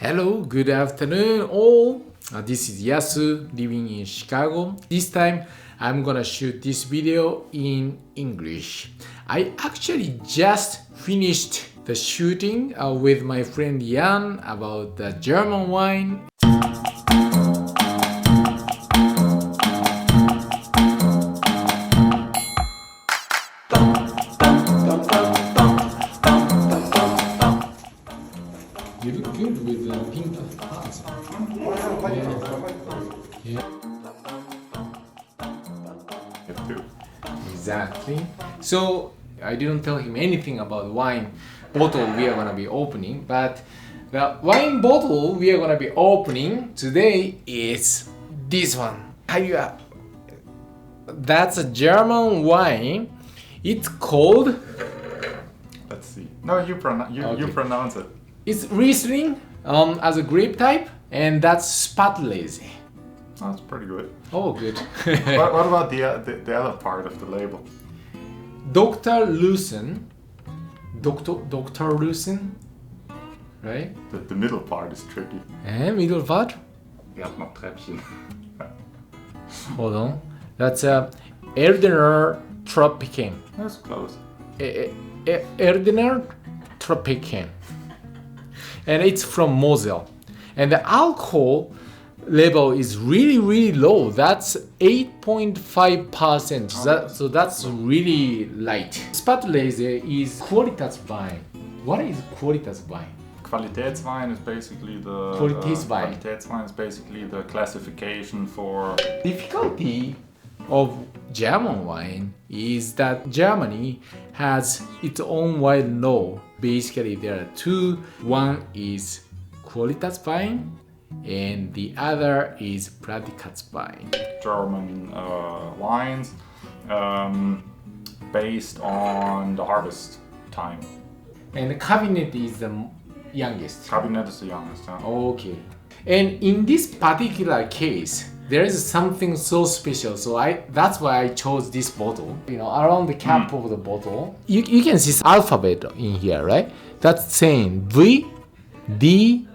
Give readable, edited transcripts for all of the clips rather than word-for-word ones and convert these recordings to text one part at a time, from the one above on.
Hello, good afternoon all. This is Yasu living in Chicago. This time I'm gonna shoot this video in English. I actually just finished the shooting with my friend Jan about the German wine. You look good with the pink pants. Yeah. Exactly. So I didn't tell him anything about wine bottle we are gonna be opening, but the wine bottle we are gonna be opening today is this one. That's a German wine. It's called. Let's see. No, you pronounce it. It's Riesling as a grape type, and that's Spätlese. That's pretty good. Oh, good. What about the other part of the label? Dr. Lucen. Dr. Lucen, right? The middle part is tricky. Middle part? Ja, noch Treppchen. Hold on. That's Erdener Tropican. That's close. Erdener Tropican. And it's from Moselle. And the alcohol level is really low. That's 8.5%. So that's really light. Spätlese is Qualitätswein. What is Qualitätswein? Qualitätswein is basically the Qualitätswein. Qualitätswein is basically the classification for. Difficulty of German wine is that Germany has its own wine law. Basically, there are two. One is Qualitätswein and the other is Prädikatswein. German wines based on the harvest time. And the cabinet is the youngest. Cabinet is the youngest. Yeah. Okay. And in this particular case, there is something so special. So that's why I chose this bottle. You know, around the cap of the bottle, you can see alphabet in here, right? That's saying VDP.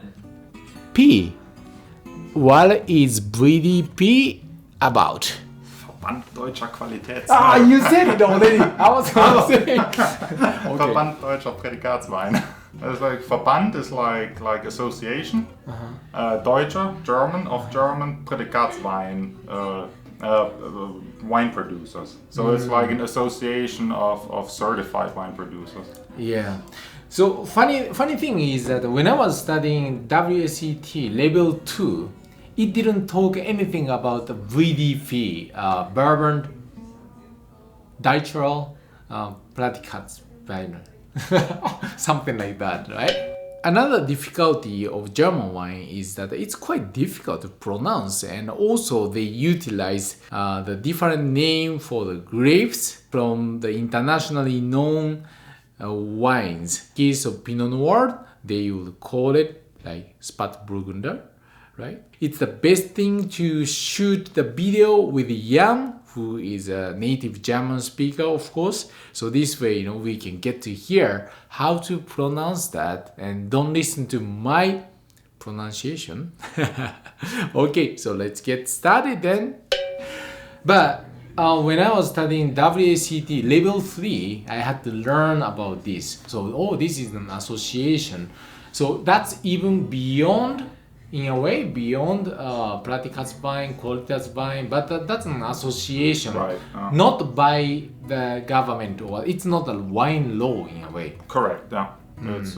What is VDP about? Verband Deutscher Qualitätswein. Ah, you said it already. I was gonna say. Okay. Verband Deutscher Prädikatswein. It's like Verband is like association. Deutscher, German, of German Prädikatswein wine producers. So it's like an association of certified wine producers. Yeah. So funny thing is that when I was studying WSET level 2, it didn't talk anything about the VDP, Bourbon Deutscher Prädikatswein. Something like that, right? Another difficulty of German wine is that it's quite difficult to pronounce, and also they utilize the different name for the grapes from the internationally known wines. In case of Pinot Noir, they will call it like Spätburgunder, right? It's the best thing to shoot the video with Jan, who is a native German speaker, of course. So this way, you know, we can get to hear how to pronounce that and don't listen to my pronunciation. Okay, so let's get started then. But when I was studying WACT level 3, I had to learn about this. So, this is an association. So that's even beyond, in a way, beyond Prädikatswein, Qualitätswein, but that's an association, Right. Not by the government, or it's not a wine law in a way. Correct. Yeah. It's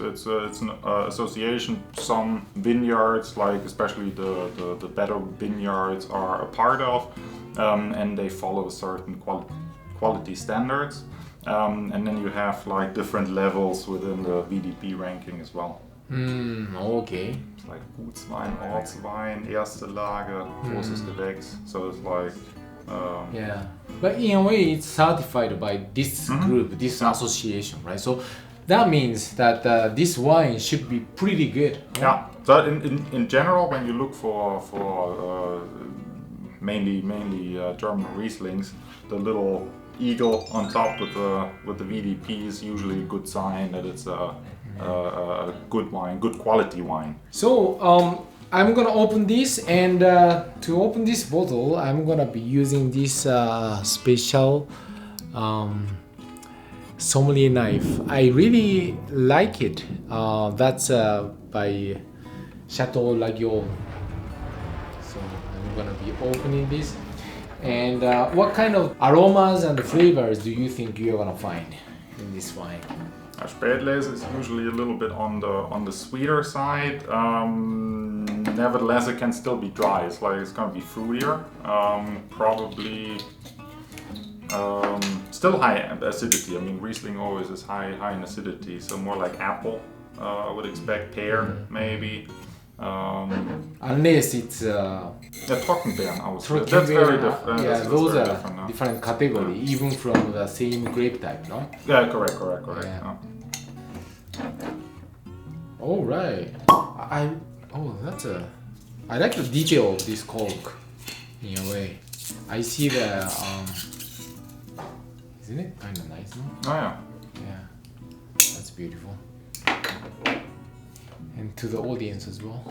an association. Some vineyards, like especially the better vineyards, are a part of, and they follow certain quality standards. And then you have like different levels within the VDP ranking as well. Okay. It's like Gutswein, Ortswein, Erste Lage, Großes Gewächs. So it's like. Yeah. But in a way, it's certified by this group, this association, right? So that means that this wine should be pretty good. Right? Yeah. So in general, when you look for mainly German Rieslings, the little eagle on top with the VDP is usually a good sign that it's a good wine, good quality wine. So I'm gonna open this, and to open this bottle, I'm gonna be using this special Sommelier Knife. I really like it. That's by Chateau Laguiole. So I'm gonna be opening this. And what kind of aromas and flavors do you think you're gonna find in this wine? Spätlese is usually a little bit on the sweeter side. Nevertheless, it can still be dry. It's gonna be fruitier. Probably still high acidity. I mean, Riesling always is high in acidity, so more like apple. I would expect pear, maybe. Unless it's Trockenbeeren, I would say. Trockenbeeren, That's very different. yeah, That's those very are different, different category, even from the same grape type, no? Yeah, correct. Yeah. Yeah. All right. I like the detail of this cork in a way. I see the isn't it kind of nice, no? Oh yeah. Yeah, that's beautiful. And to the audience as well.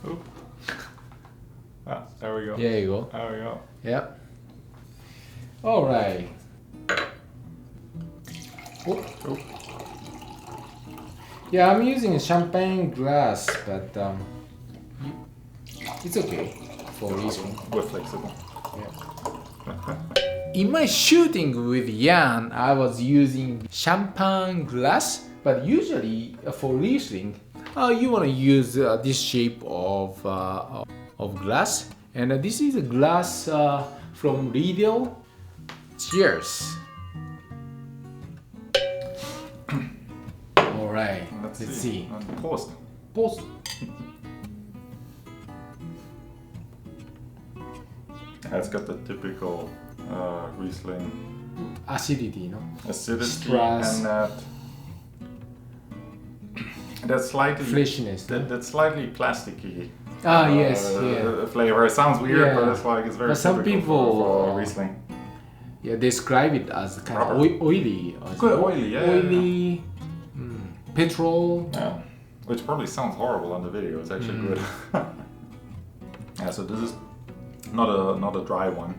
Oop. Ah, there we go. There you go. There we go. Yep. All right. Oh. Oop. Yeah, I'm using a champagne glass, but it's okay for Riesling. We're flexible. Yeah. In my shooting with Jan, I was using champagne glass, but usually for Riesling, you want to use this shape of glass, and this is a glass from Riedel. Cheers. All right. Let's see. Prost. Post. It's got the typical Riesling Acidity, no? acidity Stress. and that slightly Freshness. that's slightly plasticky. Yes, yeah. Flavor. It sounds weird, Yeah. but it's very But some typical people, for Riesling. Yeah, describe it as kind of Rubber. oily. Good, oily, yeah. Oily, petrol. Yeah, which probably sounds horrible on the video. It's actually good. Yeah, so this is not a dry one.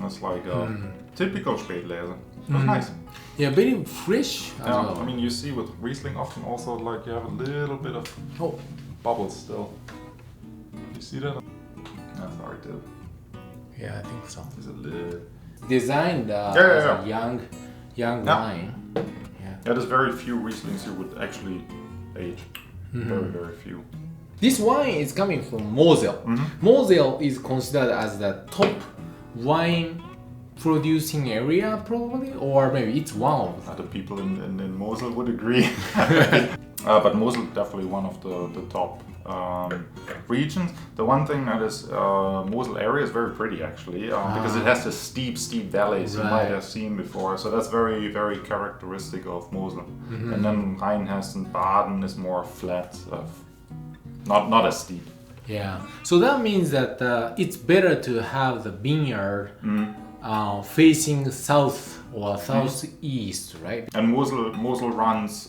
It's like a typical Spätlese. It's nice. Yeah, very fresh as Yeah, well. I mean, you see with Riesling often also like you have a little bit of Oh, bubbles still. You see that? That's hard to. yeah, I think so. There's a little. Designed yeah. as a young wine. Yeah. Yeah, there's very few Rieslings you would actually age. Very few. This wine is coming from Moselle. Moselle is considered as the top wine producing area, probably, or maybe it's one of them. Other people in Mosel would agree. But Mosel definitely one of the top regions. The one thing that is Mosel area is very pretty actually, because it has the steep valleys you might have seen before. So that's very characteristic of Mosel. And then Rheinhessen, Baden is more flat, not as steep. Yeah. So that means that it's better to have the vineyard facing south or southeast, right? And Mosel runs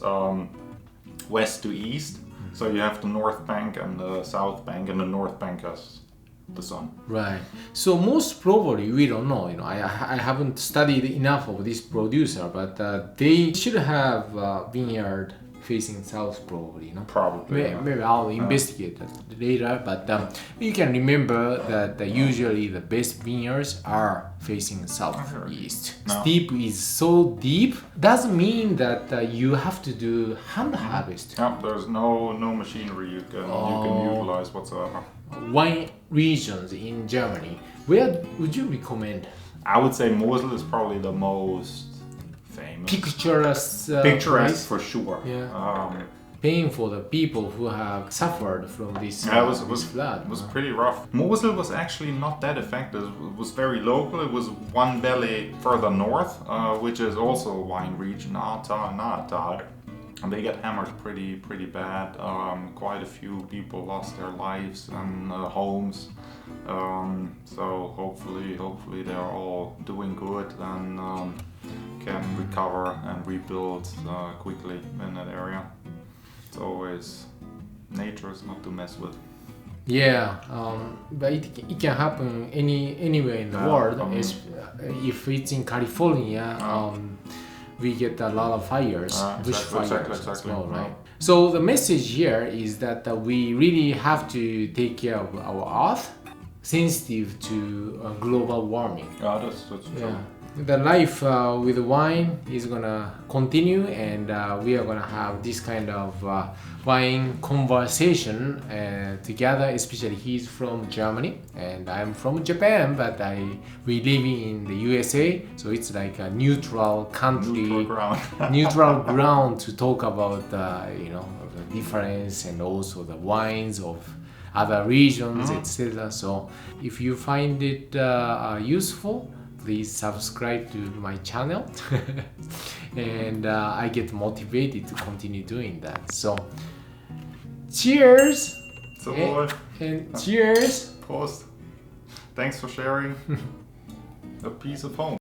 west to east. So you have the north bank and the south bank, and the north bank has the sun. Right. So most probably we don't know. You know, I haven't studied enough of this producer, but they should have vineyard facing south, probably. You know. Probably. Maybe I'll investigate that later. But you can remember that usually the best vineyards are facing southeast. No. Steep is so deep. Doesn't mean that you have to do hand harvest. Yeah, there's no machinery you can utilize whatsoever. Wine regions in Germany, where would you recommend? I would say Mosel is probably the most famous. Picturesque place? For sure. Yeah. Paying for the people who have suffered from this, Yeah, this flood. It was pretty rough. Mosel was actually not that affected. It was very local. It was one valley further north, which is also a wine region, Ahrtal. And they get hammered pretty bad. Quite a few people lost their lives and homes. So hopefully they're all doing good and can recover and rebuild quickly in that area. It's always nature is not to mess with. Yeah, but it can happen anywhere in the world. If it's in California, we get a lot of fires, bushfires as well, right? So the message here is that we really have to take care of our earth, sensitive to global warming. Yeah, that's true. Yeah. The life with wine is gonna continue, and we are gonna have this kind of wine conversation together. Especially he's from Germany and I'm from Japan, but we live in the USA, so it's like a neutral country, neutral ground to talk about the difference and also the wines of other regions, etc. So if you find it useful, please subscribe to my channel and I get motivated to continue doing that. So cheers! And cheers! Prost! Thanks for sharing a piece of home.